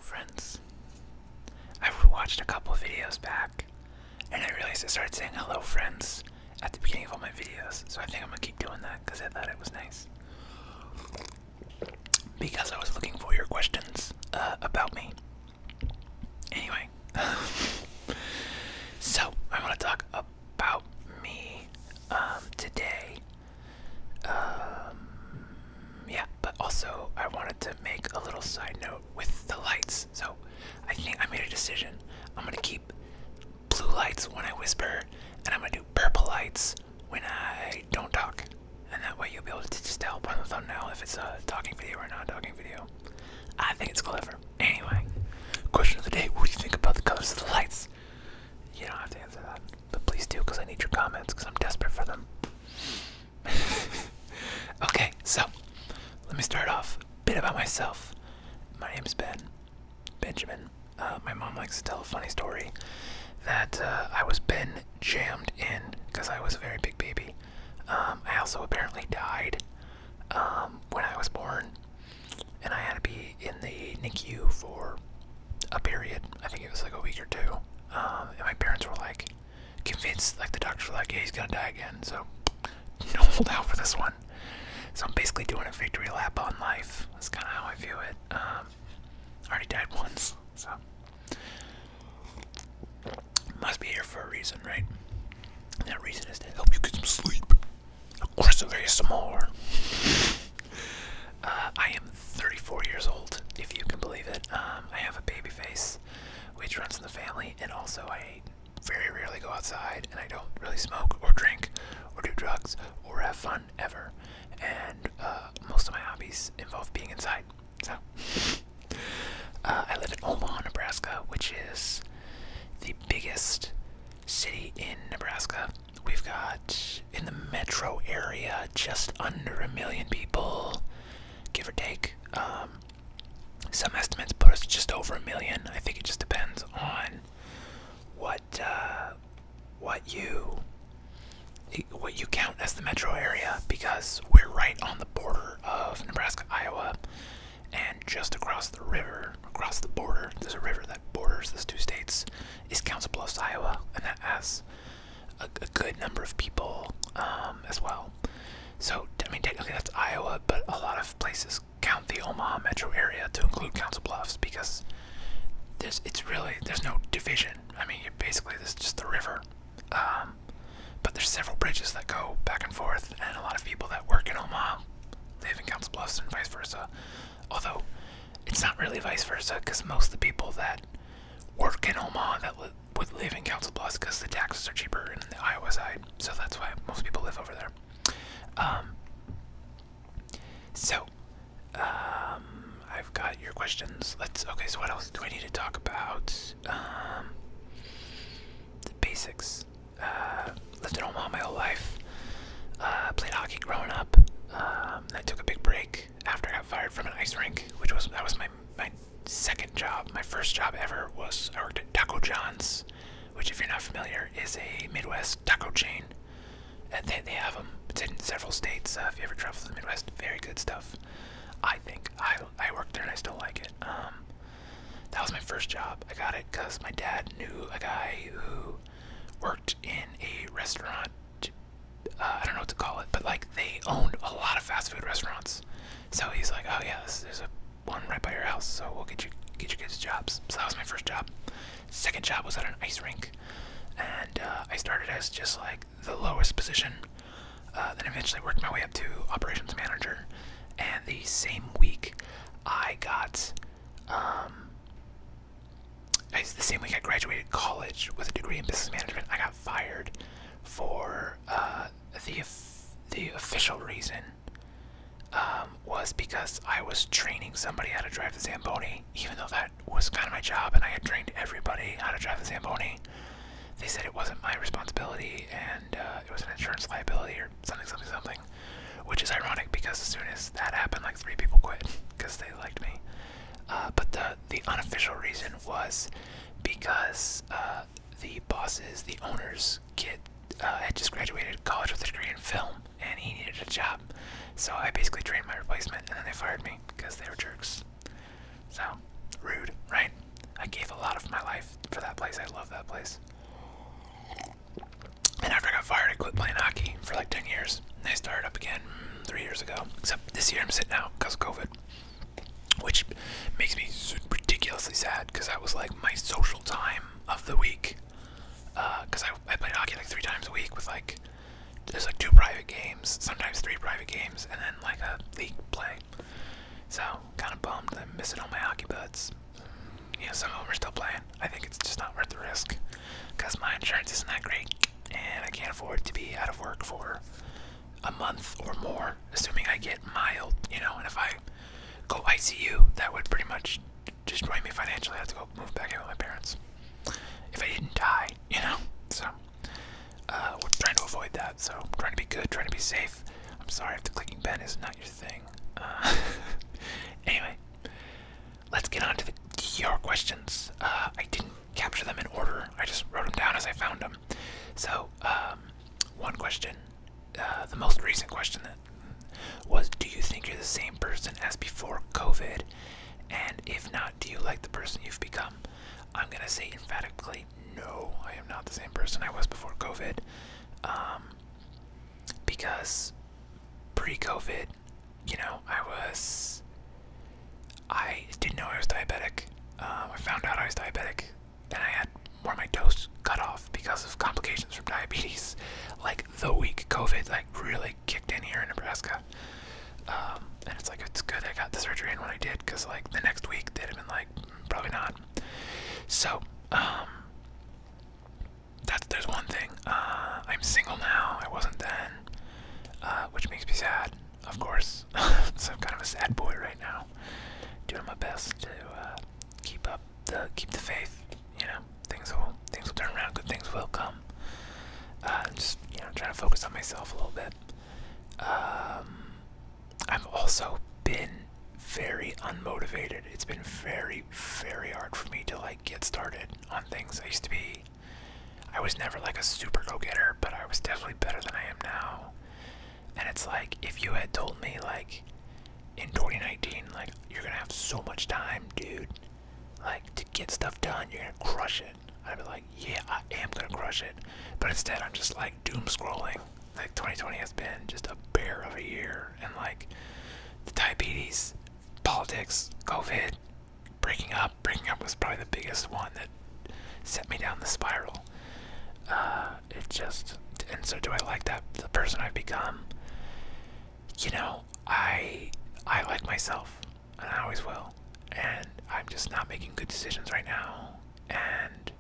friends. I've watched a couple of videos back, and I realized I started saying hello, friends, at the beginning of all my videos, so I think I'm gonna keep doing that because I thought it was nice. Because I was looking for your questions about me. Anyway, so I want to talk about me today. Yeah, but also I wanted to make a little side note with the lights. So I think I made a decision. I'm gonna keep blue lights when I whisper, and I'm gonna do purple lights when I don't talk. And that way you'll be able to just tell on the thumbnail if it's a talking video or a non-talking video. I think it's clever. Anyway, question of the day: what do you think about the colors of the lights? You don't have to answer that, but please do, because I need your comments, because I'm desperate for them. Okay, so let me start off a bit about myself. My name's Benjamin. My mom likes to tell a funny story that I was jammed in because I was a very big baby. I also apparently died when I was born, and I had to be in the NICU for a period. I think it was like a week or two. And my parents were like convinced, like the doctors were like, yeah, he's gonna die again, so don't hold out for this one. So I'm basically doing a victory lap on life. That's kind of how I view it. I already died once, so must be here for a reason, right? And that reason is to help you get some sleep. Aggressive ASMR. I am 34 years old, if you can believe it. I have a baby face, which runs in the family, and also I very rarely go outside, and I don't really smoke or drink or do drugs or have fun ever. And most of my hobbies involve being inside. So I live in Omaha, Nebraska, which is the biggest city in Nebraska. We've got, in the metro area, just under 1 million people, give or take. Some estimates put us just over 1 million. I think it just depends on what you count as the metro area, because we're right on the border of Nebraska, Iowa, and just across the border, there's a river that borders those two states, is Council Bluffs, Iowa, and that has a good number of people as well. So, I mean, technically that's Iowa, but a lot of places count the Omaha metro area to include Council Bluffs, because there's no division. I mean, basically there's just the river. But there's several bridges that go back and forth, and a lot of people that work in Omaha live in Council Bluffs and vice versa. Although, it's not really vice versa, because most of the people that work in Omaha that would live in Council Bluffs, because the taxes are cheaper in the Iowa side, so that's why most people live over there. I've got your questions. Okay, so what else do I need to talk about? The basics. Lived in Omaha my whole life. Played hockey growing up. I took a big break after I got fired from an ice rink, that was my second job. My first job ever was I worked at Taco John's, which, if you're not familiar, is a Midwest taco chain. And they have them. It's in several states. If you ever travel to the Midwest, very good stuff. I think I worked there and I still like it. That was my first job. I got it because my dad knew a guy who worked in a restaurant. I don't know what to call it, but like they owned a lot of fast food restaurants. So he's like, oh yeah, there's one right by your house, so we'll get you kids jobs. So that was my first job. Second job was at an ice rink, and I started as just like the lowest position. Then eventually worked my way up to operations manager. And the same week, the same week I graduated college with a degree in business management, I got fired for the official reason was because I was training somebody how to drive the Zamboni, even though that was kind of my job and I had trained everybody how to drive the Zamboni. They said it wasn't my responsibility and it was an insurance liability or something, which is ironic because as soon as that happened, like 3 people quit because they liked me. But the unofficial reason was because the bosses, the owner's kid, had just graduated college with a degree in film, and he needed a job. So I basically trained my replacement, and then they fired me because they were jerks. So, rude, right? of my life for that place. I love that place. And after I got fired, I quit playing hockey for like 10 years. And I started up again 3 years ago. Except this year I'm sitting out because of COVID, which makes me ridiculously sad because that was like my social time of the week. Because I played hockey like 3 times a week with like, there's like 2 private games, sometimes 3 private games, and then like a league play. So kind of bummed that I'm missing all my hockey buds. Yeah, some of them are still playing. I think it's just not worth the risk because my insurance isn't that great, and I can't afford to be out of work for a month or more, assuming I get mild, you know. And if I go ICU, that would pretty much destroy me financially. I have to go move back in with my parents if I didn't die, you know. So we're trying to avoid that. So I'm trying to be good, trying to be safe. I'm sorry if the clicking pen is not your thing. Anyway, let's get on to your questions. I didn't capture them in order. I just wrote them down as I found them. So, one question, the most recent question was, do you think you're the same person as before COVID? And if not, do you like the person you've become? I'm going to say emphatically, no, I am not the same person I was before COVID. Because pre-COVID, you know, I didn't know I was diabetic. I found out I was diabetic, and I had more of my toes cut off because of complications from diabetes. Like the week COVID like really kicked in here in Nebraska. And it's like, it's good I got the surgery in when I did, because like the next week they'd have been like, probably not. So, there's one thing. I'm single now. I wasn't then, which makes me sad, of course. So I'm kind of a sad boy right now, doing my best to keep the faith. You know, things will turn around. Good things will come. Just, you know, trying to focus on myself a little bit. I've also been very unmotivated. It's been very, very hard for me to like get started on things. I was never like a super go-getter, but I was definitely better than I am now. And it's like, if you had told me like in 2019, like, you're gonna have so much time, dude, like to get stuff done, you're gonna crush it, I'd be like, yeah, I am gonna crush it. But instead I'm just like doom scrolling. Like 2020 has been just a bear of a year, and like the diabetes, politics, COVID, breaking up was probably the biggest one that set me down the spiral. And so do I like the person I've become? You know, I like myself, and I always will, and I'm just not making good decisions right now, and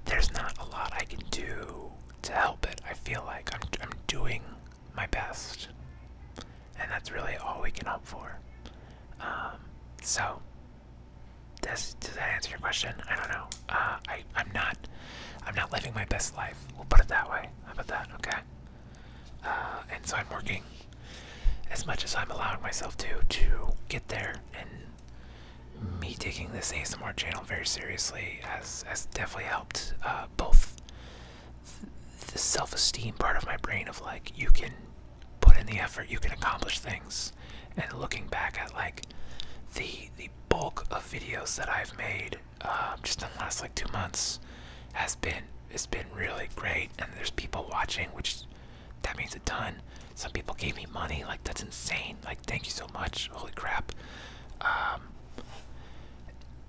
there's not a lot I can do to help it. I feel like I'm doing my best, and that's really all we can hope for. So does that answer your question? I don't know. I'm not living my best life. We'll put it that way. How about that? Okay. And so I'm working as much as I'm allowing myself to get there, and me taking this ASMR channel very seriously has definitely helped both the self-esteem part of my brain of like, you can put in the effort, you can accomplish things, and looking back at like the bulk of videos that I've made just in the last like 2 months has been really great, and there's people watching, which that means a ton. Some people gave me money, like that's insane. Like, thank you so much. Holy crap.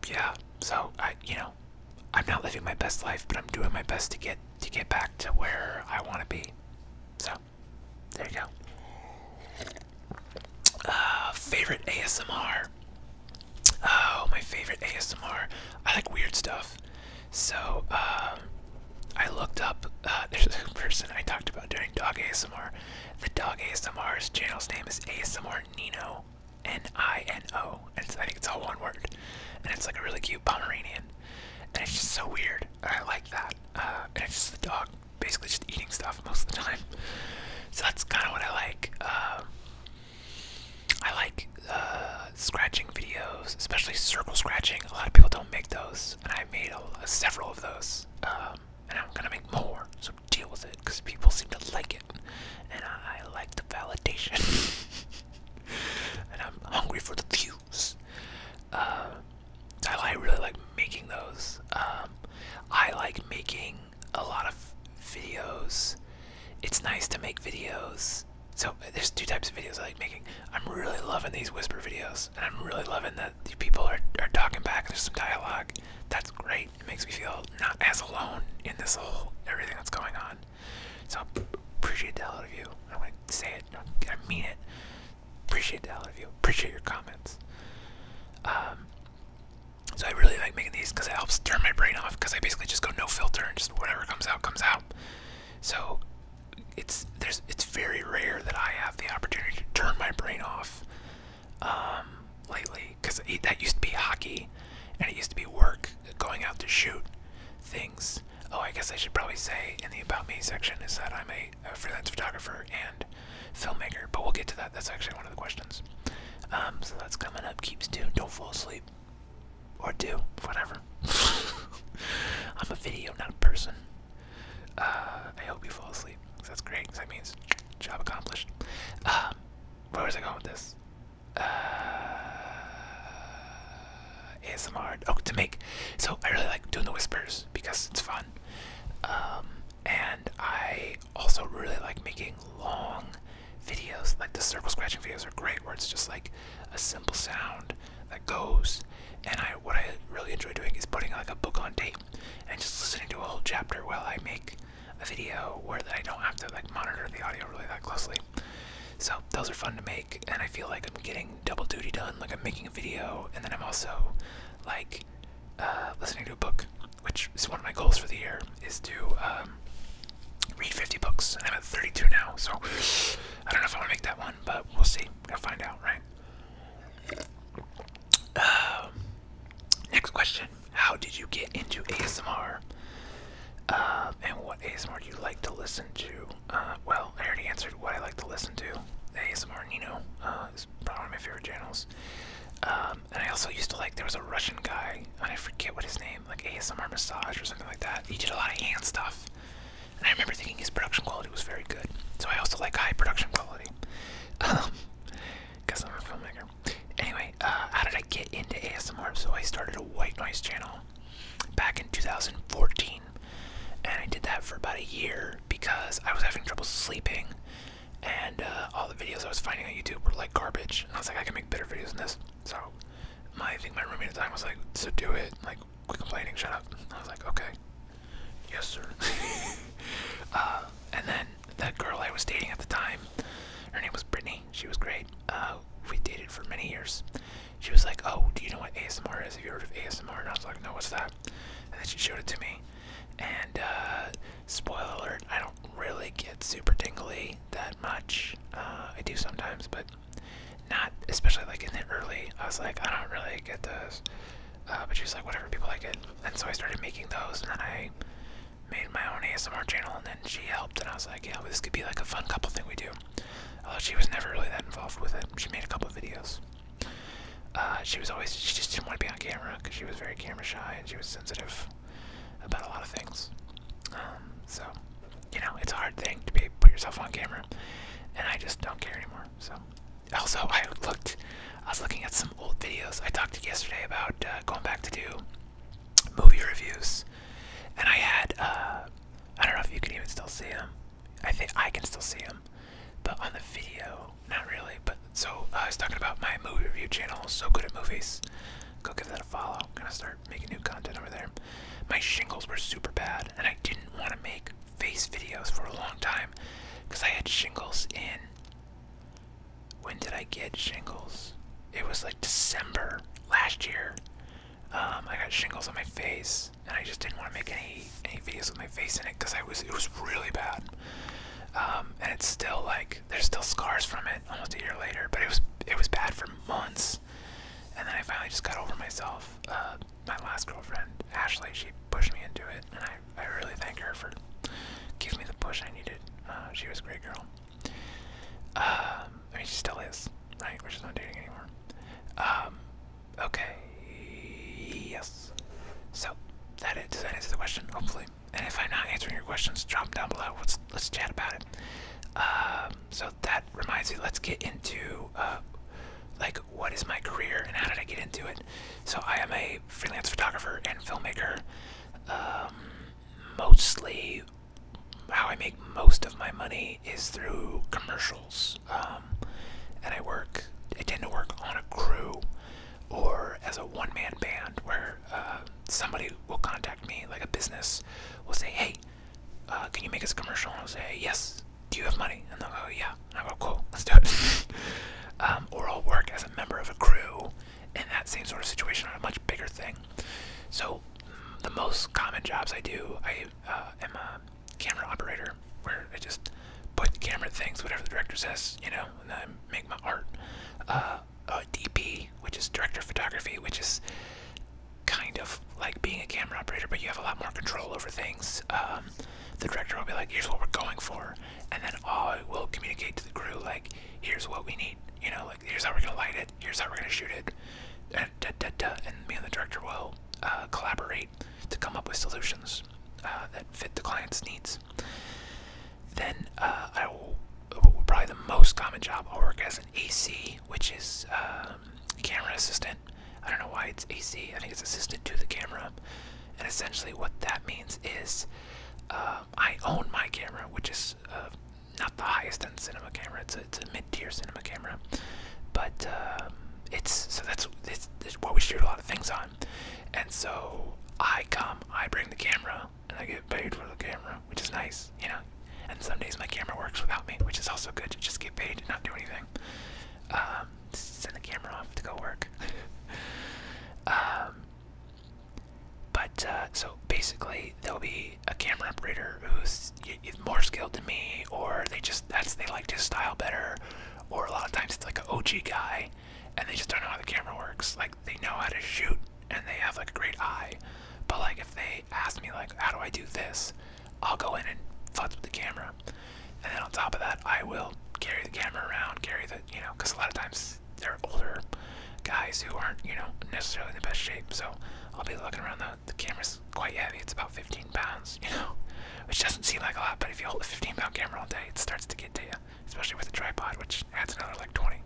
Yeah, so I'm not living my best life, but I'm doing my best to get back to where I want to be. So there you go. Favorite ASMR. Oh, my favorite ASMR. I like weird stuff. So I looked up, there's a person I talked about doing dog ASMR. The dog ASMR's channel's name is ASMR Nino, Nino, and I think it's all one word. And it's like a really cute Pomeranian, and it's just so weird. I like that. And it's just the dog basically just eating stuff most of the time. So that's kind of what I like. I like scratching videos, especially circle scratching. A lot of people don't make those, and I made several of those. And I'm gonna make more, so deal with it, because people seem to like it, and I like the validation. And I'm hungry for the views. I really like making those. these whisper videos, and I'm really loving that the people are talking back. There's some dialogue. That's great. It makes me feel not as alone in this whole everything that's going on. So appreciate the hell out of you. I want to say it. I mean it. Appreciate the hell out of you. Appreciate your comments. So I really like making these because it helps turn my brain off, because I basically just go no filter and just whatever comes out comes out. So it's very rare that I have the opportunity to turn my brain off lately, because that used to be hockey and it used to be work, going out to shoot things. Oh, I guess I should probably say in the About Me section is that I'm a freelance photographer and filmmaker, but we'll get to that. That's actually one of the questions. So that's coming up. Keeps tuned. Don't fall asleep. Or do. Whatever. I'm a video, not a person. I hope you fall asleep. That's great, because that means job accomplished. Where was I going with this? ASMR. Oh, to make. So I really like doing the whispers because it's fun. And I also really like making long videos. Like the circle scratching videos are great, where it's just like a simple sound that goes. And what I really enjoy doing is putting like a book on tape and just listening to a whole chapter while I make a video, where I don't have to like monitor the audio really that closely. So those are fun to make, and I feel like I'm getting double duty done. Like I'm making a video, and then I'm also like listening to a book, which is one of my goals for the year, is to read 50 books. And I'm at 32 now, so I don't know if I want to make that one, but we'll see. Gotta find out, right? Next question: how did you get into ASMR? And what ASMR do you like to listen to? Well, I already answered what I like to listen to. ASMR Nino is probably one of my favorite channels. And I also used to like, there was a Russian guy, I forget what his name, like ASMR Massage or something like that. He did a lot of hand stuff. And I remember thinking his production quality was very good. So I also like high production quality. Because I'm a filmmaker. Anyway, how did I get into ASMR? So I started a white noise channel back in 2014. And I did that for about a year because I was having trouble sleeping, and all the videos I was finding on YouTube were like garbage. And I was like, I can make better videos than this. So I think my roommate at the time was like, so do it. Like, quit complaining, shut up. I was like, okay. Yes, sir. And then that girl I was dating at the time, her name was Brittany. She was great. We dated for many years. She was like, oh, do you know what ASMR is? Have you heard of ASMR? And I was like, no, what's that? And then she showed it to me. And spoiler alert, I don't really get super tingly that much. I do sometimes, but not, especially like in the early. I was like, I don't really get those. But she was like, whatever, people like it. And so I started making those, and then I made my own ASMR channel, and then she helped, and I was like, yeah, well, this could be like a fun couple thing we do. She was never really that involved with it. She made a couple of videos. She just didn't want to be on camera because she was very camera shy, and she was sensitive about a lot of things. So, you know, it's a hard thing to put yourself on camera, and I just don't care anymore. So, also, I was looking at some old videos. I talked yesterday about going back to do movie reviews, and I had, I don't know if you can even still see them. I think I can still see them, but on the video, not really. But so I was talking about my movie review channel, So Good at Movies. Go give that a follow. I'm gonna start making new content over there. My shingles were super bad, and I didn't want to make face videos for a long time because I had shingles in. When did I get shingles? It was like December last year. I got shingles on my face, and I just didn't want to make any videos with my face in it because it was really bad. And it's still like, there's still scars from it almost a year later, but it was bad for months. And then I finally just got over myself. My last girlfriend, Ashley, she pushed me into it, and I really thank her for giving me the push I needed. She was a great girl. I mean, she still is, right? We're just not dating anymore. Okay, yes. So, does that answer the question? Hopefully. And if I'm not answering your questions, drop them down below. Let's chat about it. So that reminds me, let's get into like, what is my career and how did I get into it? So I am a freelance photographer and filmmaker. Mostly, how I make most of my money is through commercials. And I work I tend to work on a crew or as a one-man band where somebody will contact me, like a business will say, hey, can you make us a commercial? And I'll say, yes. Do you have money? And they'll go, yeah. And I'll go, cool, let's do it. Or I'll work as a member of a crew in that same sort of situation on a much bigger thing. So the most common jobs I do, I am a camera operator, where I just point the camera at things, whatever the director says, you know, and then I make my art. A DP, which is director of photography, which is kind of like being a camera operator, but you have a lot more control over things. The director will be like, here's what we're going for, and then I will communicate to the crew, like, here's what we need, you know, like, here's how we're gonna light it, here's how we're gonna shoot it, and me and the director will collaborate to come up with solutions that fit the client's needs. Then I will, probably the most common job, I'll work as an AC, which is camera assistant. I don't know why it's AC, I think it's assistant to the camera. And essentially what that means is I own my camera, which is not the highest end cinema camera, it's a mid-tier cinema camera. But it's what we shoot a lot of things on. And so I bring the camera, and I get paid for the camera, which is nice, you know. And some days my camera works without me, which is also good to just get paid and not do anything. Send the camera off to go work. So basically there'll be a camera operator who's more skilled than me, or they like his style better, or a lot of times it's like an OG guy and they just don't know how the camera works. Like, they know how to shoot and they have like a great eye, but like if they ask me like, how do I do this, I'll go in and futz with the camera. And then on top of that, I will carry the camera around, you know, because a lot of times they're older guys who aren't, you know, necessarily in the best shape. So I'll be looking around, the camera's quite heavy, it's about 15 pounds, you know, which doesn't seem like a lot, but if you hold a 15-pound camera all day, it starts to get to you, especially with a tripod, which adds another like 20.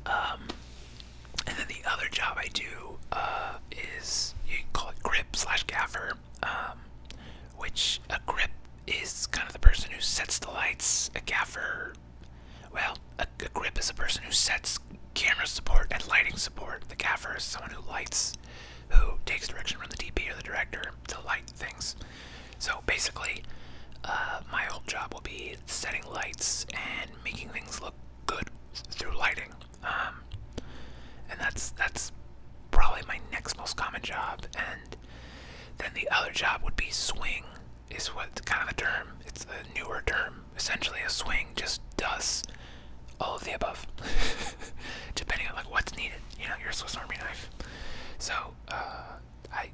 And then the other job I do is, you can call it grip/gaffer, which a grip is kind of the person who sets the lights. A gaffer, well, a grip is a person who sets camera support and lighting support. The gaffer is someone who lights, who takes direction from the DP or the director to light things. So basically, my whole job will be setting lights and making things look good through lighting. And that's probably my next most common job. And then the other job would be swing, is what kind of the term. It's a newer term. Essentially, a swing just does all of the above, depending on like what's needed. You know, you're a Swiss Army knife. So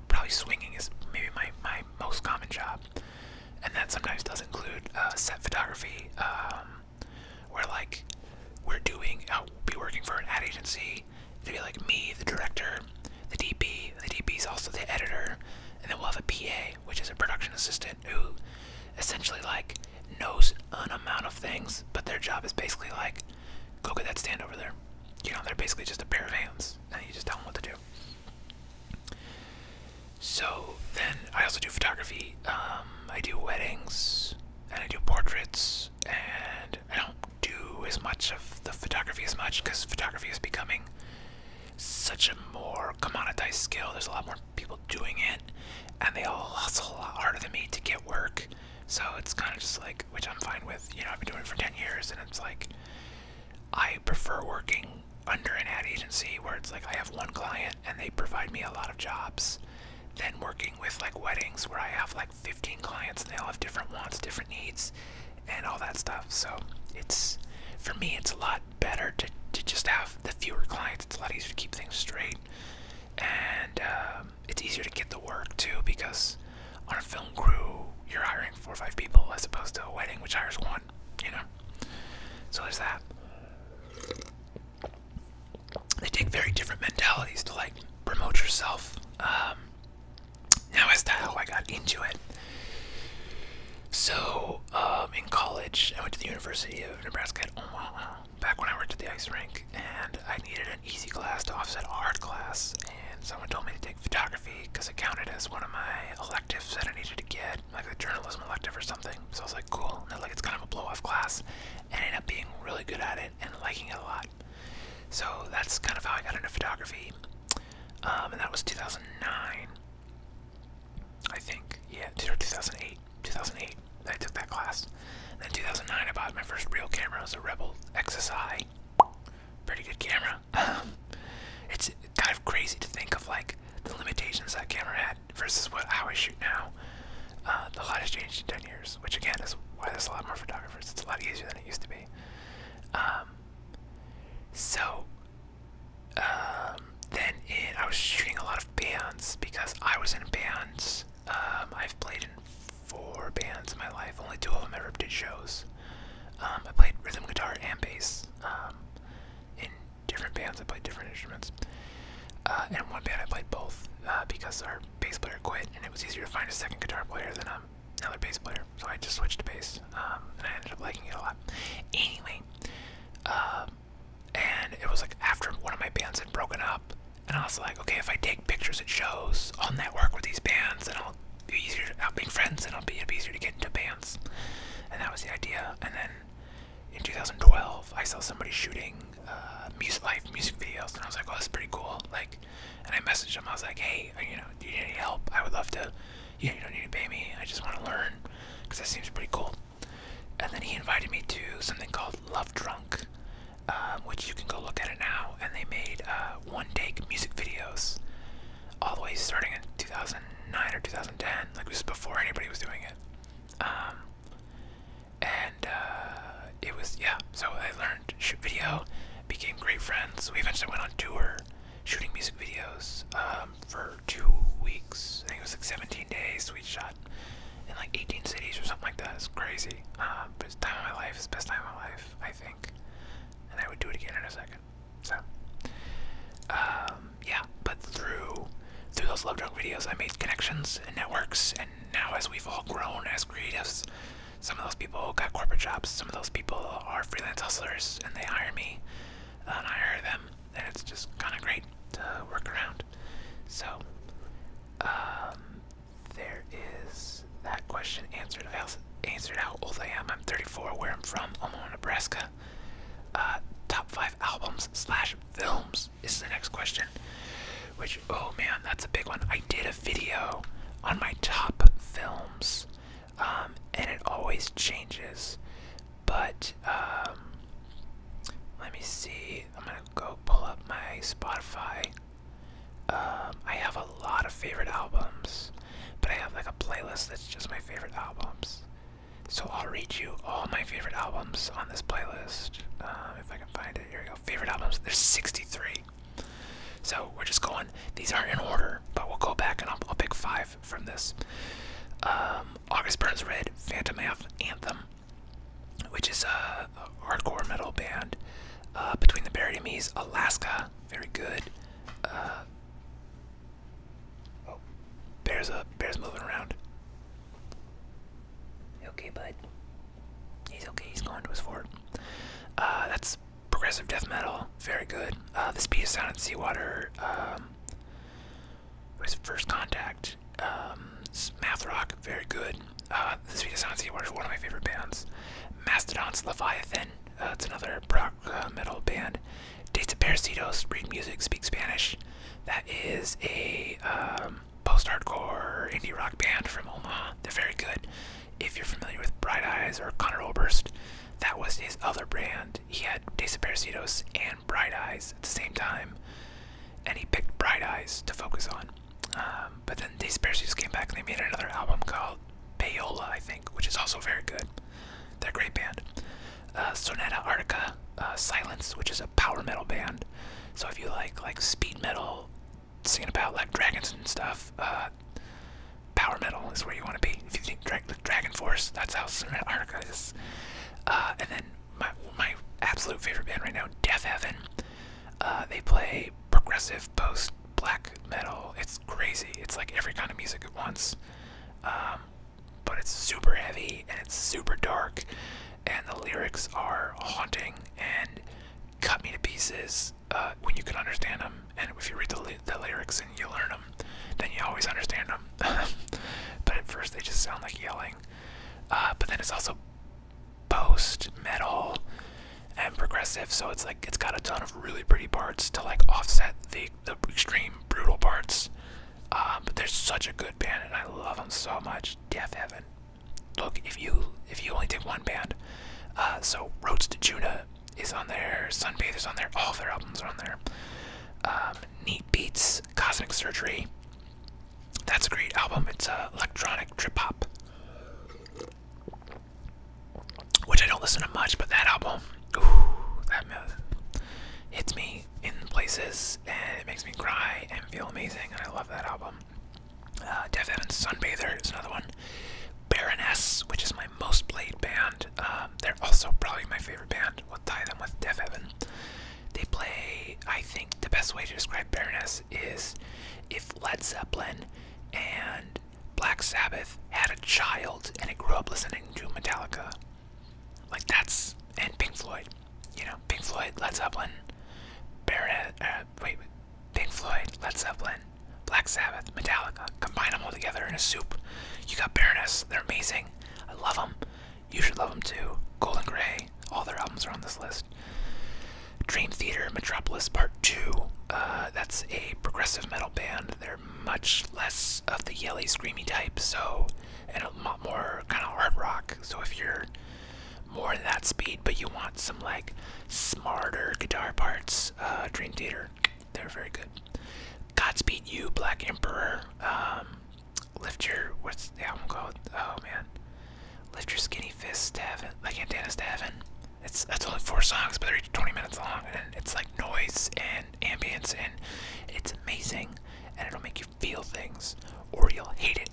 probably swinging is maybe my most common job, and that sometimes does include set photography, where like I'll be working for an ad agency. It'll be like me, the director, the DP. The DP is also the editor, and then we'll have a PA, which is a production assistant, who essentially like knows an amount of things, but their job is basically like, go get that stand over there. You know, they're basically just a pair of hands, and you just tell them what to do. So then I also do photography. I do weddings, and I do portraits, and I don't do as much of the photography as much, because photography is becoming such a more commoditized skill. There's a lot more people doing it, and they all hustle a lot harder than me to get work. So it's kind of just like, which I'm fine with. You know, I've been doing it for 10 years, and it's like, I prefer working under an ad agency where it's like I have one client and they provide me a lot of jobs, than working with like weddings where I have like 15 clients and they all have different wants, different needs, and all that stuff. So it's, for me, it's a lot better to just have the fewer clients. It's a lot easier to keep things straight, and it's easier to get the work too, because on a film crew you're hiring 4 or 5 people as opposed to a wedding which hires 1, you know. So there's that. They take very different mentalities to like promote yourself. Now as to how I got into it. So in college I went to the University of Nebraska at Omaha back when I worked at the ice rink, and I needed an easy class to offset a hard class, and someone told me to take photography because it counted as one of my electives that I needed to get, like a journalism elective or something. So I was like, cool. And like, it's kind of a blow-off class, and I ended up being really good at it and liking it a lot. So that's kind of how I got into photography. And that was 2009, I think. Yeah, 2008. 2008, I took that class. And then 2009, I bought my first real camera. It was a Rebel XSI. Pretty good camera. It's kind of crazy to think of like the limitations that camera had versus how I shoot now. A lot has changed in 10 years, which again is why there's a lot more photographers. It's a lot easier than it used to be. I was shooting a lot of bands because I was in bands. I've played in 4 bands in my life. Only 2 of them ever did shows. I played rhythm guitar and bass. In different bands, I played different instruments. And in one band, I played both because our bass player quit, and it was easier to find a second guitar player than another bass player. So I just switched to bass, and I ended up liking it a lot. Anyway, and it was like after one of my bands had broken up, and I was like, okay, if I take pictures at shows, I'll network with these bands, and I'll make friends, and it'll be easier to get into bands. And that was the idea. And then in 2012, I saw somebody shooting live music videos, and I was like, oh, that's pretty cool. Like, and I messaged him. I was like, hey, do you need any help? I would love to. You don't need to pay me. I just want to learn because that seems pretty cool. And then he invited me to something called Love Drunk, which you can go look at it now. And they made one-take music videos all the way starting in 2009 or 2010. Like, this is before anybody was doing it. It was, yeah, so I learned to shoot video, became great friends. We eventually went on tour shooting music videos for 2 weeks. I think it was like 17 days. We shot in like 18 cities or something like that. It's crazy. But it's the time of my life. It's the best time of my life, I think. And I would do it again in a second. So, yeah, but through those Love Drunk videos, I made connections and networks, and now as we've all grown as creatives, some of those people got corporate jobs, some of those people are freelance hustlers, and they hire me, and I hire them, and it's just kind of great to work around. So, there is that question answered. I also answered how old I am. I'm 34, where I'm from, Omaha, Nebraska. Top 5 albums / films is the next question, which, oh man, that's a big one. I did a video on my top films, and it always changes, but let me see. I'm gonna go pull up my Spotify. I have a lot of favorite albums, but I have like a playlist that's just my favorite albums. So I'll read you all my favorite albums on this playlist, if I can find it. Here we go. Favorite albums. There's 63. So we're just going. These aren't in order, but we'll go back and I'll pick 5 from this. August Burns Red, Phantom Anthem, which is a hardcore metal band. Between the Buried and Me's, Alaska, very good. Oh, Bear's moving around. Okay, bud. He's okay. He's going to his fort. That's progressive death metal, very good. The Speed of Sound and Seawater. Was First Contact. Math rock, very good. The Speed of Sound and Seawater is one of my favorite bands. Mastodon's Leviathan. It's another prog metal band. Dates of Parasitos, read music, speak Spanish. That is a post-hardcore indie rock band from Omaha. They're very good. If you're familiar with Bright Eyes or Connor Oberst, that was his other brand. He had Days of Parasitos and Bright Eyes at the same time, and he picked Bright Eyes to focus on. But then Days of Parasitos came back and they made another album called Payola, I think, which is also very good. They're a great band. Sonata Arctica, Silence, which is a power metal band. So if you like speed metal, singing about like dragons and stuff, power metal is where you want to be. If you think Dragon Force, that's how Sonata Arctica is. And then my absolute favorite band right now, Death Heaven. They play progressive post-black metal. It's crazy. It's like every kind of music at once. But it's super heavy and it's super dark. And the lyrics are haunting and cut me to pieces when you can understand them. And if you read the lyrics and you learn them, then you always understand them. But at first they just sound like yelling. But then it's also post-metal and progressive, so it's like it's got a ton of really pretty parts to like offset the extreme brutal parts. But they're such a good band, and I love them so much. Death Heaven. Look, if you only take one band, so Roads to Judah is on there, Sunbather's on there, all of their albums are on there. Neat Beats, Cosmic Surgery. That's a great album. It's electronic trip hop, which I don't listen to much, but that album, ooh, that hits me in places, and it makes me cry and feel amazing, and I love that album. Death Heaven's Sunbather is another one. Baroness, which is my most played band. They're also probably my favorite band. We'll tie them with Death Heaven. They play, I think the best way to describe Baroness is if Led Zeppelin and Black Sabbath had a child and it grew up listening to Metallica. Like that's, and Pink Floyd. You know, Pink Floyd, Led Zeppelin, Pink Floyd, Led Zeppelin, Black Sabbath, Metallica. Combine them all together in a soup. You got Baroness. They're amazing. I love them. You should love them too. Golden Grey. All their albums are on this list. Dream Theater, Metropolis Part 2. That's a progressive metal band. They're much less of the yelly, screamy type, so, and a lot more kind of hard rock. So if you're more in that speed, but you want some like smarter guitar parts, Dream Theater, they're very good. Godspeed You, Black Emperor. Lift Your, what's the album called? Oh man, Lift Your Skinny Fists to Heaven, like Antennas to Heaven. That's only 4 songs, but they're each 20 minutes long, and it's like noise and ambience, and it's amazing, and it'll make you feel things, or you'll hate it.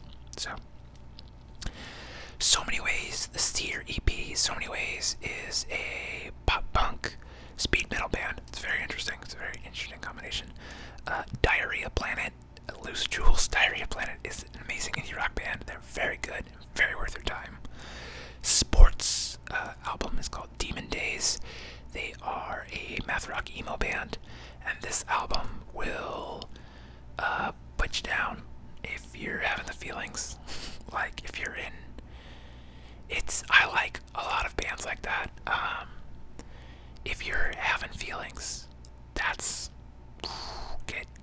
So many ways, the Steer EP, So Many Ways, is a pop punk speed metal band. It's very interesting. It's a very interesting combination. Diarrhea Planet, Loose Jewels. Diarrhea Planet is an amazing indie rock band. They're very good, very worth your time. Sports album is called Demon Days. They are a math rock emo band, and this album will put you down if you're having the feelings. Like if you're in, I like a lot of bands like that. If you're having feelings, that's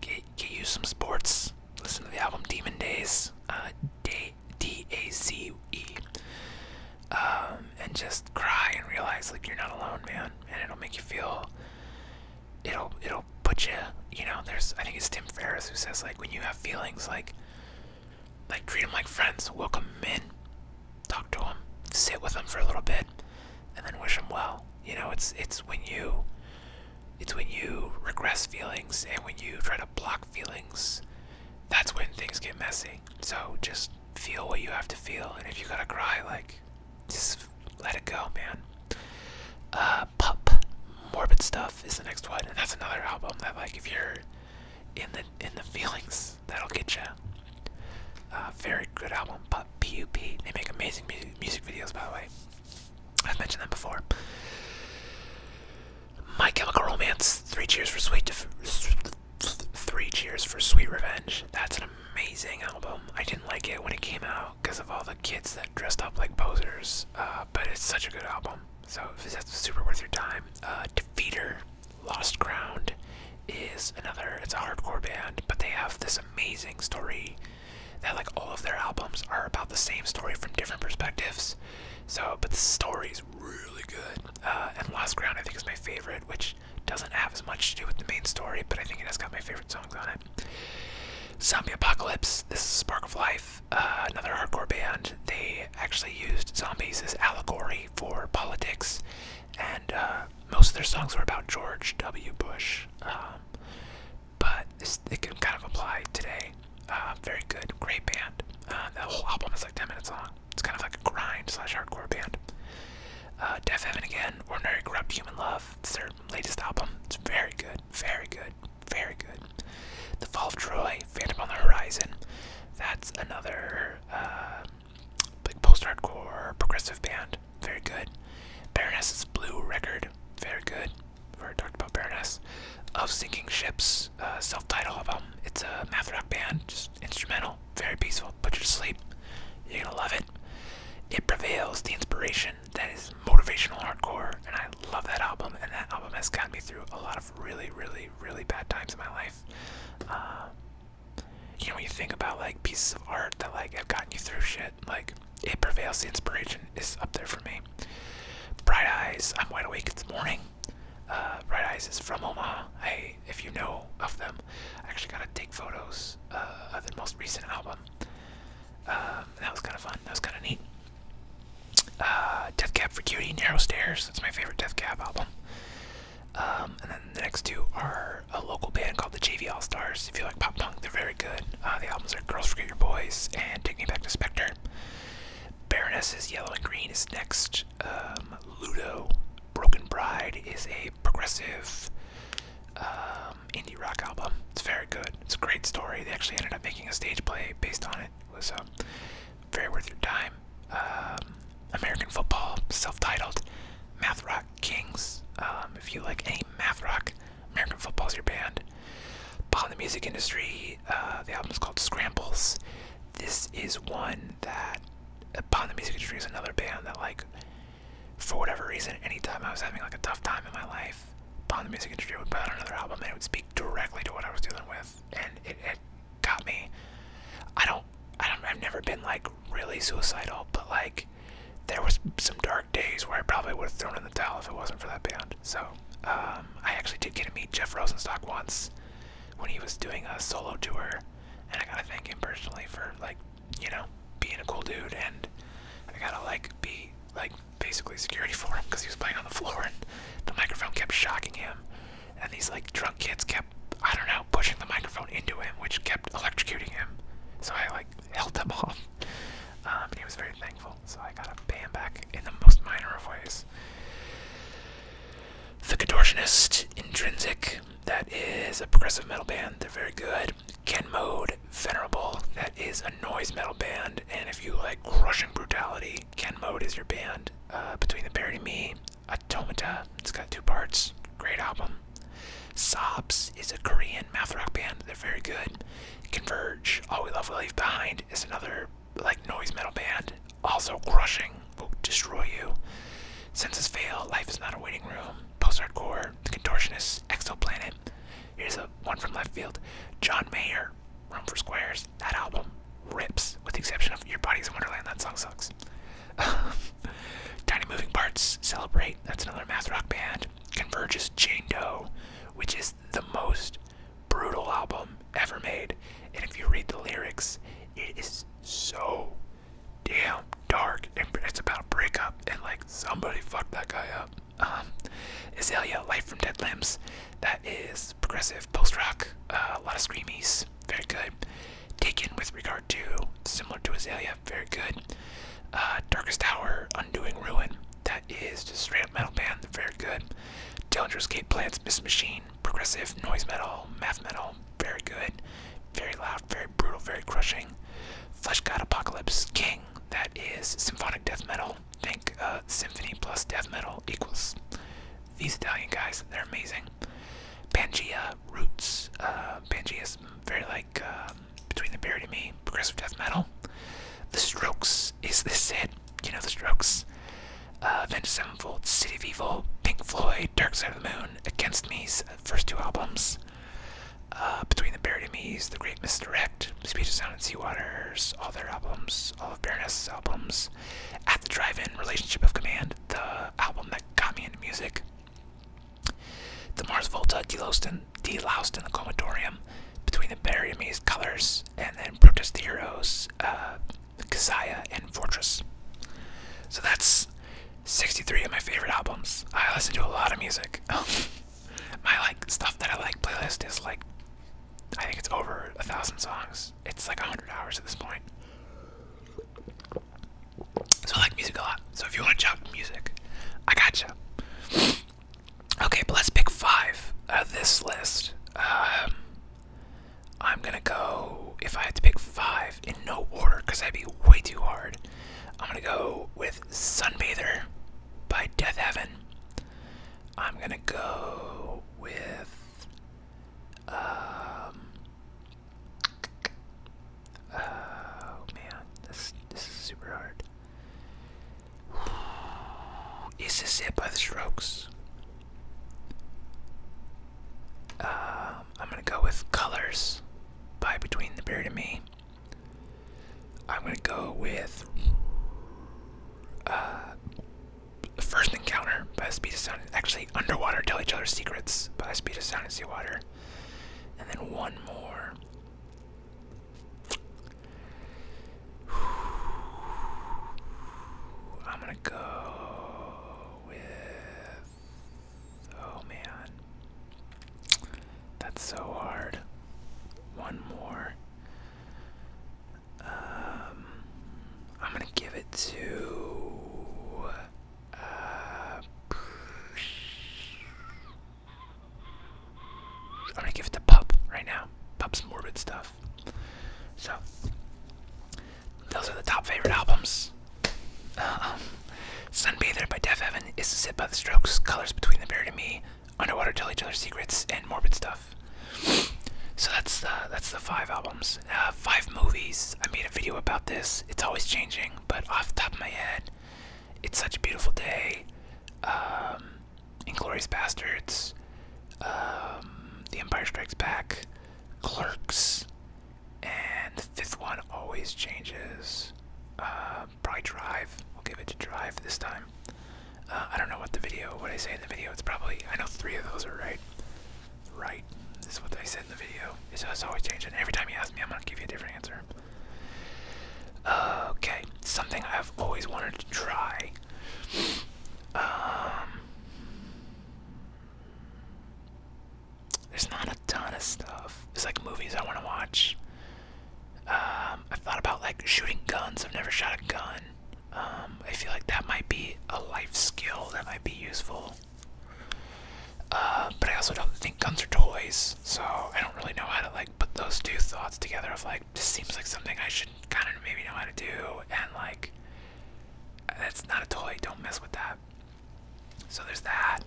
get you some sports. Listen to the album Demon Days, D-A-Z-E, and just cry and realize like you're not alone, man. And it'll make you feel. It'll put you. You know, I think it's Tim Ferriss who says like when you have feelings, like treat them like friends, welcome them in, talk to them, sit with them for a little bit, and then wish them well. You know, it's when you regress feelings and when you try to block feelings, that's when things get messy. So just feel what you have to feel, and if you gotta cry, like, just let it go, man. Pup, Morbid Stuff is the next one, and that's another album that, like, if you're in the feelings, that'll get you. Very good album, Pup, P-U-P. They make amazing music videos, by the way. I've mentioned them before. My Chemical Romance, 3 Cheers for Sweet Revenge. That's an amazing album. I didn't like it when it came out because of all the kids that dressed up like posers, but it's such a good album, so that's super worth your time. Defeater, Lost Ground is another, it's a hardcore band, but they have this amazing story that, like, all of their albums are about the same story from different perspectives. So, but the story is really good. And Lost Ground, I think, is my favorite, which doesn't have as much to do with the main story, but I think it has got my favorite songs on it. Zombie Apocalypse, this is Spark of Life, another hardcore band. They actually used zombies as allegory for politics, and most of their songs were about George W. Bush. But it can kind of apply today. Very good, great band. The whole album is like 10 minutes long. It's kind of like a grind / hardcore band. Death Heaven again, Ordinary Corrupt Human Love. It's their latest album. It's very good, very good, very good. The Fall of Troy, Phantom on the Horizon. That's another like post-hardcore progressive band. Very good. Baroness's Blue record. Very good. We already talked about Baroness. of Sinking Ships, self-titled album. It's a math rock band, just instrumental, very peaceful, put you to sleep. You're gonna love it. It Prevails, the inspiration that is motivational hardcore, and I love that album, and that album has gotten me through a lot of really, really, really bad times in my life. You know, when you think about like pieces of art that like have gotten you through shit, like It Prevails, the inspiration is up there for me. Bright Eyes, I'm Wide Awake, It's Morning. Bright Eyes is from Omaha. If you know of them, I actually got to take photos of the most recent album. That was kind of fun. That was kind of neat. Death Cab for Cutie, Narrow Stairs. That's my favorite Death Cab album. And then the next two are a local band called the JV All Stars. If you like pop punk, they're very good. The albums are Girls Forget Your Boys and Take Me Back to Spectre. Baroness's Yellow and Green is next. Ludo, Broken Bride is a progressive indie rock album. It's very good. It's a great story. They actually ended up making a stage play based on it. It was very worth your time. American Football, self-titled. Math Rock Kings. If you like any math rock, American Football is your band. Bond the Music Industry, the album is called Scrambles. This is one that Bond the Music Industry is another band that, like, for whatever reason, anytime I was having like a tough time in my life, Bond the Music Industry would put out another album and it would speak directly to what I was dealing with, and it got me. I've never been like really suicidal, but like there was some dark days where I probably would have thrown in the towel if it wasn't for that band. So I actually did get to meet Jeff Rosenstock once when he was doing a solo tour, and I gotta thank him personally for, like, you know, being a cool dude, and I gotta like be like basically security for him because he was playing on the floor and the microphone kept shocking him, and these like drunk kids kept, I don't know, pushing the microphone into him, which kept electrocuting him. So I like held them off, and he was very thankful. So I gotta pay him back in the most minor of ways. The Contortionist, Intrinsic, that is a progressive metal band. They're very good. Ken Mode, Venerable, that is a noise metal band, and if you like crushing brutality, Ken Mode is your band. Between the Buried and Me, Automata, it's got 2 parts, great album. Sobs is a Korean math rock band, they're very good. Converge, All We Love We Leave Behind is another like noise metal band, also crushing, will destroy you. Senses Fail, Life Is Not a Waiting Room, post-hardcore, The Contortionist, Exoplanet. Here's one from left field, John Mayer, Room for Squares. That album rips, with the exception of Your Body's a Wonderland. That song sucks. Tiny Moving Parts, Celebrate, that's another math rock band. Converge's Jane Doe, which is the most brutal album ever made, and if you read the lyrics, it is so damn dark, and it's about a breakup, and like somebody fucked that guy up. Azalea, Life from Dead Limbs, that is progressive post-rock, a lot of screamies, very good. Taken with Regard to, similar to Azalea, very good. Darkest Hour, Undoing Ruin, that is just straight up metal band, very good. Dillinger Escape Plans, Miss Machine, progressive noise metal, math metal, very good. Very loud, very brutal, very crushing. Flesh God Apocalypse King, that is symphonic death metal. Think symphony plus death metal equals these Italian guys, they're amazing. Pangea, Roots, Pangea's very like Between the Buried and Me, progressive death metal. The Strokes is this hit, you know the Strokes. Avenged Sevenfold, City of Evil, Pink Floyd, Dark Side of the Moon, Against Me's first 2 albums. Between the Buried and Me's, The Great Misdirect, Speech of Sound and Sea Waters, all their albums, all of Baroness's albums. At the Drive-In, Relationship of Command, the album that got me into music. The Mars Volta, Deloused in the Comatorium, Between the Buried and Me's, Colors, and then Protest the Heroes, Kazaya, and Fortress. So that's 63 of my favorite albums. I listen to a lot of music. My like stuff that I like playlist is like, I think it's over 1,000 songs. It's like 100 hours at this point. So I like music a lot. So if you want to jump music, I gotcha. Okay, but let's pick 5 out of this list. I'm gonna go, if I had to pick 5 in no order, because that'd be way too hard, I'm gonna go with Sunbather by Death Heaven. I'm gonna go with Sit by the Strokes. I'm gonna go with Colors by Between the Buried and Me. I'm gonna go with First Encounter by the Speed of Sound. Actually, Underwater Tell Each Other Secrets by the Speed of Sound and Seawater. And then one more. I'm gonna go with, oh man, that's so hard. One more. I'm gonna give it to I'm gonna give it to Pup right now. Pup's Morbid Stuff. So those are the top favorite albums. Sunbather by Def Evan, Is to Sit by the Strokes, Colors Between the Buried and Me, Underwater Tell Each Other Secrets, and Morbid Stuff. So that's the 5 albums. 5 movies. I made a video about this. It's always changing, but off the top of my head, It's Such a Beautiful Day, Inglourious Bastards, The Empire Strikes Back, Clerks, and the 5th one always changes. Probably Drive. We'll give it to Drive this time. I don't know what I say in the video. It's probably, I know 3 of those are right. Right. This is what I said in the video. It's always changing. Every time you ask me, I'm gonna give you a different answer. Okay. Something I've always wanted to try. There's not a ton of stuff. There's like movies I want to watch. I've thought about like shooting guns. I've never shot a gun. I feel like that might be a life skill that might be useful. But I also don't think guns are toys, so I don't really know how to like put those 2 thoughts together of like, this seems like something I should kind of maybe know how to do, and like, that's not a toy, don't mess with that. So there's that.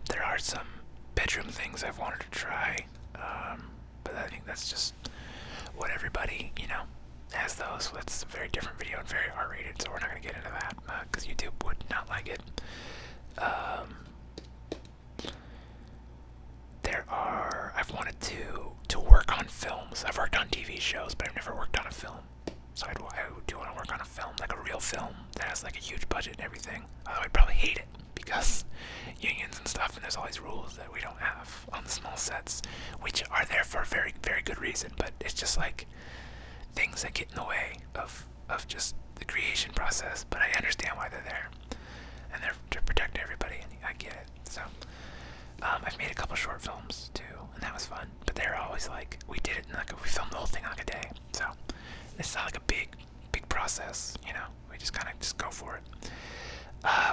There are some bedroom things I've wanted to try, but I think that's just what everybody, has those. That's a very different video and very R-rated, so we're not going to get into that, because YouTube would not like it. I've wanted to work on films. I've worked on TV shows, but I've never worked on a film. So I do want to work on a film, like a real film that has like a huge budget and everything. Although I'd probably hate it because unions and stuff, and there's all these rules that we don't have on the small sets, which are there for a very, very good reason. But it's just like things that get in the way of just the creation process. But I understand why they're there, and they're to protect everybody, and I get it. So I've made a couple short films too, and that was fun. But they're always like, we did it in like we filmed the whole thing in like a day. So it's not like a big process, We just kind of go for it.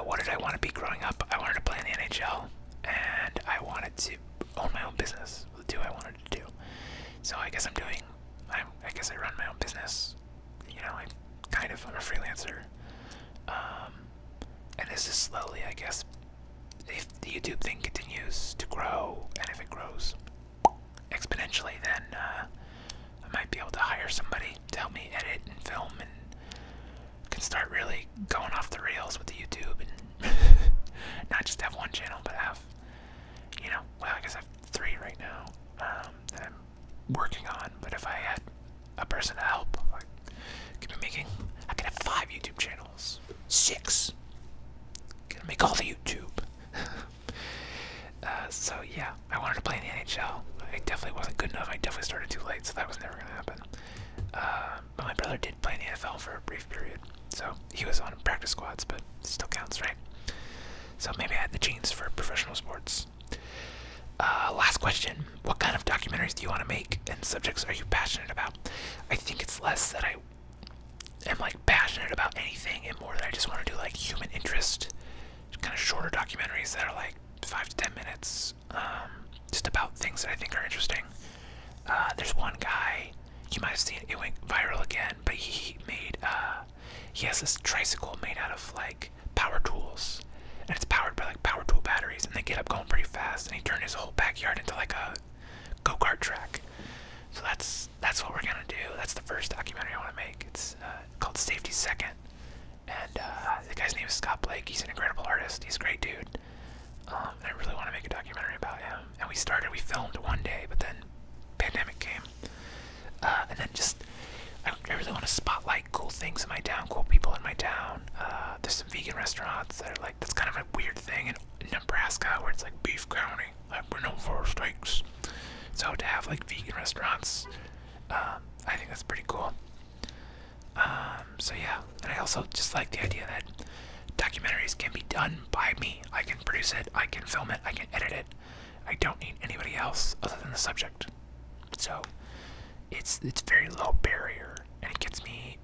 What did I want to be growing up? I wanted to play in the NHL, and I wanted to own my own business. The 2 I wanted to do. So I guess I guess I run my own business. I'm a freelancer. And this is slowly, I guess, if the YouTube thing continues to grow, and if it grows exponentially, then I might be able to hire somebody to help me edit and film, and can start really going off the rails with the YouTube, and not just have 1 channel, but have, well, I guess I have 3 right now that I'm working on. But if I had a person to help, I could have 5 YouTube channels, 6. Gonna make all the YouTube. So yeah, I wanted to play in the NHL. I definitely wasn't good enough. I definitely started too late, so that was never gonna happen. But my brother did play in the NFL for a brief period, so he was on practice squads, but it still counts, right? So maybe I had the genes for professional sports. Last question. What kind of documentaries do you want to make, and subjects are you passionate about? I think it's less that I am like passionate about anything, and more that I just want to do like human interest, kind of shorter documentaries that are like 5 to 10 minutes, just about things that I think are interesting. There's one guy, you might have seen it went viral again, but he has this tricycle made out of like power tools, and it's powered by like power tool batteries, and they get up going pretty fast, and he turned his whole backyard into like a go-kart track. So that's what we're gonna do. That's the first documentary I want to make. It's called Safety Second, and the guy's name is Scott Blake. He's an incredible host. He's a great dude. And I really want to make a documentary about him. And we filmed one day, but then pandemic came. And then I really want to spotlight cool things in my town, cool people in my town. There's some vegan restaurants that are like, that's kind of a weird thing in Nebraska where it's like beef county, like we're known for our steaks. So to have like vegan restaurants, I think that's pretty cool. So yeah, and I also just like the idea that documentaries can be done by me. I can produce it, I can film it, I can edit it. I don't need anybody else other than the subject. So it's very low barrier, and it gets me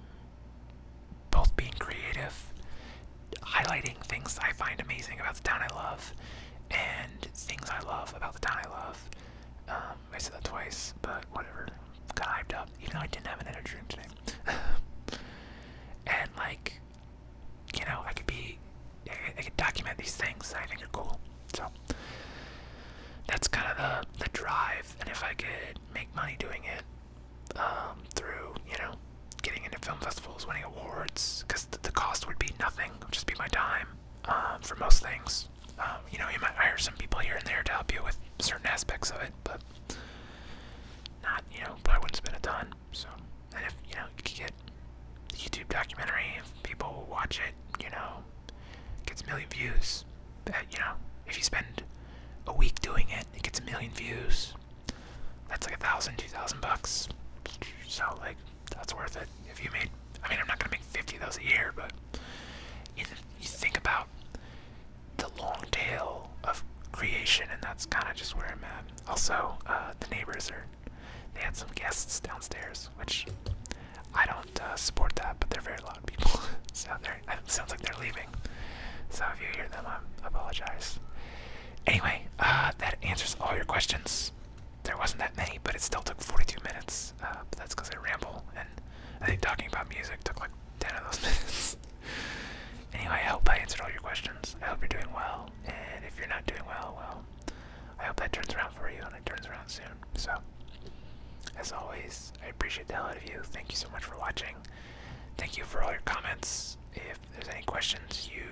both being creative, highlighting things I find amazing about the town I love, and things I love about the town I love. I said that twice, but whatever. Got hyped up, even though I didn't have an energy drink today. And like, you know, I could document these things that I think are cool. So that's kind of the drive. And if I could make money doing it, through, you know, getting into film festivals, winning awards, because the cost would be nothing, it would just be my time, for most things. You know, you might hire some people here and there to help you with certain aspects of it, but not, you know, probably wouldn't spend a ton. So, and if, you know, you could get the YouTube documentary, if people watch it, you know, gets 1 million views. You know, if you spend a week doing it, it gets 1 million views. That's like $1,000, $2,000. So like, that's worth it. If you made, I mean, I'm not gonna make 50 of those a year, but you think about the long tail of creation, and that's kind of just where I'm at. Also, the neighbors they had some guests downstairs, which I don't support that, but they're very loud people. So it sounds like they're leaving. So if you hear them, I apologize. Anyway, that answers all your questions. There wasn't that many, but it still took 42 minutes. But that's because I ramble, and I think talking about music took like 10 of those minutes. Anyway, I hope I answered all your questions. I hope you're doing well, and if you're not doing well, I hope that turns around for you, and it turns around soon. So, as always, I appreciate the hell out of you. Thank you so much for watching. Thank you for all your comments. If there's any questions you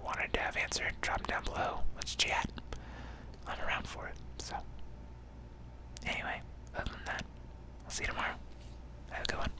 wanted to have answered, drop them down below. Let's chat. I'm around for it. So, anyway, other than that, I'll see you tomorrow. Have a good one.